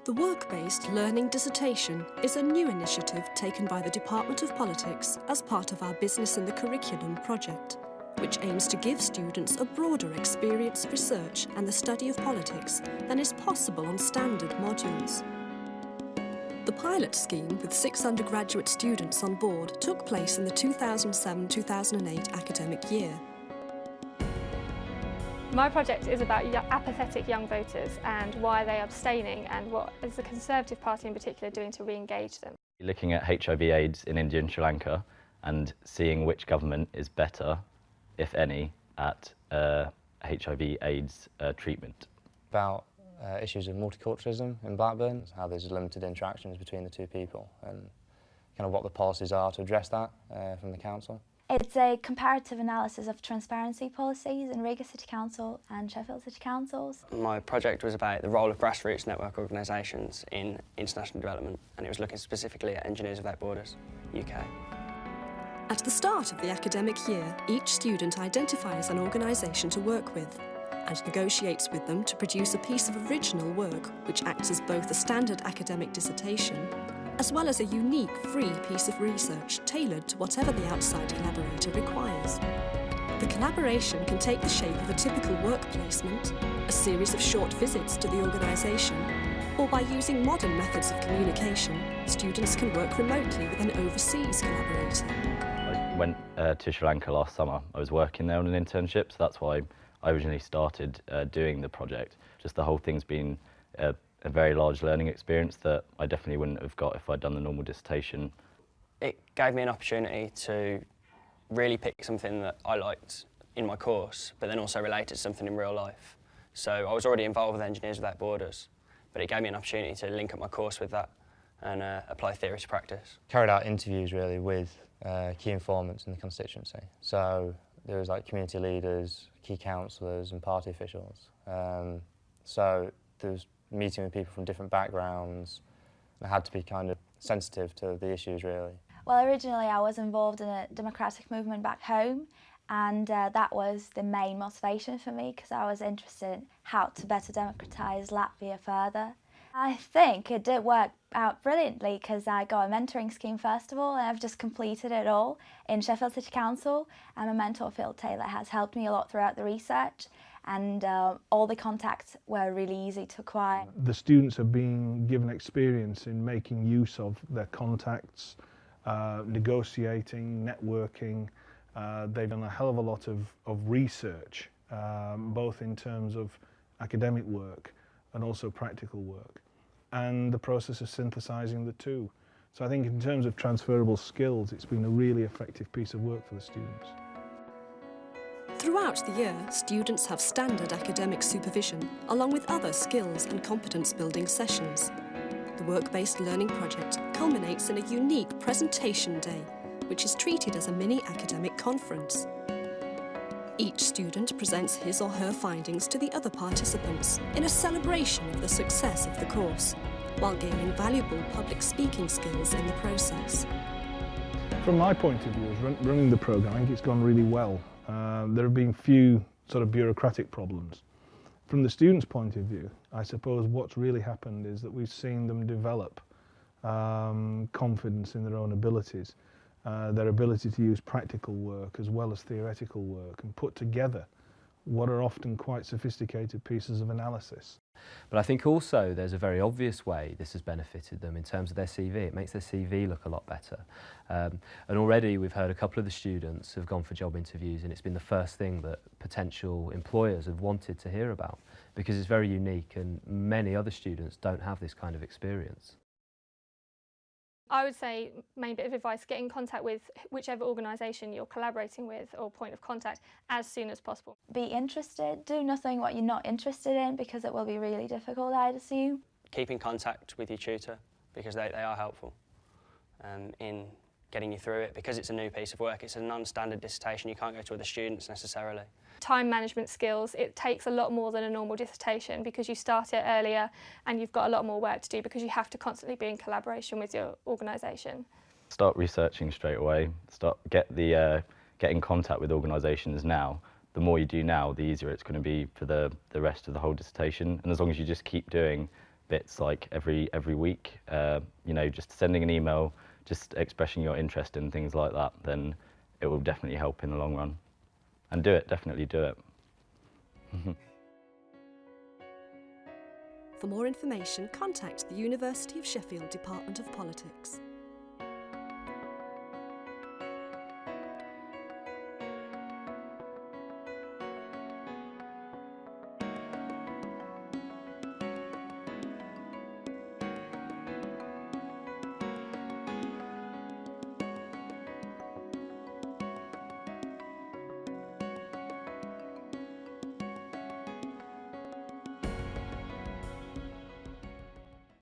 The Work Based Learning Dissertation is a new initiative taken by the Department of Politics as part of our Business in the Curriculum project, which aims to give students a broader experience of research and the study of politics than is possible on standard modules. The pilot scheme, with 6 undergraduate students on board, took place in the 2007-2008 academic year. My project is about apathetic young voters and why they're abstaining and what is the Conservative Party in particular doing to re-engage them. Looking at HIV/AIDS in India and Sri Lanka and seeing which government is better, if any, at HIV/AIDS treatment. About issues of multiculturalism in Blackburn, how there's limited interactions between the two people and kind of what the policies are to address that from the council. It's a comparative analysis of transparency policies in Riga City Council and Sheffield City Councils. My project was about the role of grassroots network organisations in international development, and it was looking specifically at Engineers Without Borders, UK. At the start of the academic year, each student identifies an organisation to work with and negotiates with them to produce a piece of original work which acts as both a standard academic dissertation as well as a unique, free piece of research tailored to whatever the outside collaborator requires. The collaboration can take the shape of a typical work placement, a series of short visits to the organisation, or by using modern methods of communication, students can work remotely with an overseas collaborator. I went to Sri Lanka last summer. I was working there on an internship, so that's why I originally started doing the project. Just the whole thing's been a very large learning experience that I definitely wouldn't have got if I'd done the normal dissertation. It gave me an opportunity to really pick something that I liked in my course, but then also relate it to something in real life. So I was already involved with Engineers Without Borders, but it gave me an opportunity to link up my course with that and apply theory to practice. Carried out interviews really with key informants in the constituency. So there was like community leaders, key councillors and party officials. So there was meeting with people from different backgrounds. I had to be kind of sensitive to the issues really. Well, originally I was involved in a democratic movement back home, and that was the main motivation for me because I was interested in how to better democratise Latvia further. I think it did work out brilliantly because I got a mentoring scheme first of all, and I've just completed it all in Sheffield City Council, and my mentor Phil Taylor has helped me a lot throughout the research, and all the contacts were really easy to acquire. The students have been given experience in making use of their contacts, negotiating, networking. They've done a hell of a lot of research, both in terms of academic work and also practical work, and the process of synthesising the two. So I think in terms of transferable skills, it's been a really effective piece of work for the students. Throughout the year, students have standard academic supervision, along with other skills and competence-building sessions. The Work-Based Learning project culminates in a unique presentation day, which is treated as a mini-academic conference. Each student presents his or her findings to the other participants in a celebration of the success of the course, while gaining valuable public speaking skills in the process. From my point of view, running the programme, I think it's gone really well. There have been few sort of bureaucratic problems. From the students' point of view, I suppose what's really happened is that we've seen them develop confidence in their own abilities, their ability to use practical work as well as theoretical work, and put together what are often quite sophisticated pieces of analysis. But I think also there's a very obvious way this has benefited them in terms of their CV. It makes their CV look a lot better. And already we've heard a couple of the students have gone for job interviews, and it's been the first thing that potential employers have wanted to hear about because it's very unique and many other students don't have this kind of experience. I would say, main bit of advice, get in contact with whichever organisation you're collaborating with or point of contact as soon as possible. Be interested, do nothing what you're not interested in because it will be really difficult, I'd assume. Keep in contact with your tutor because they are helpful in getting you through it. Because it's a new piece of work, it's a non-standard dissertation, you can't go to other students necessarily. Time management skills, it takes a lot more than a normal dissertation because you start it earlier and you've got a lot more work to do because you have to constantly be in collaboration with your organisation. Start researching straight away, get in contact with organisations now. The more you do now, the easier it's going to be for the rest of the whole dissertation, and as long as you just keep doing bits like every week, you know, just sending an email, just expressing your interest in things like that, then it will definitely help in the long run. And do it, definitely do it. For more information, contact the University of Sheffield Department of Politics.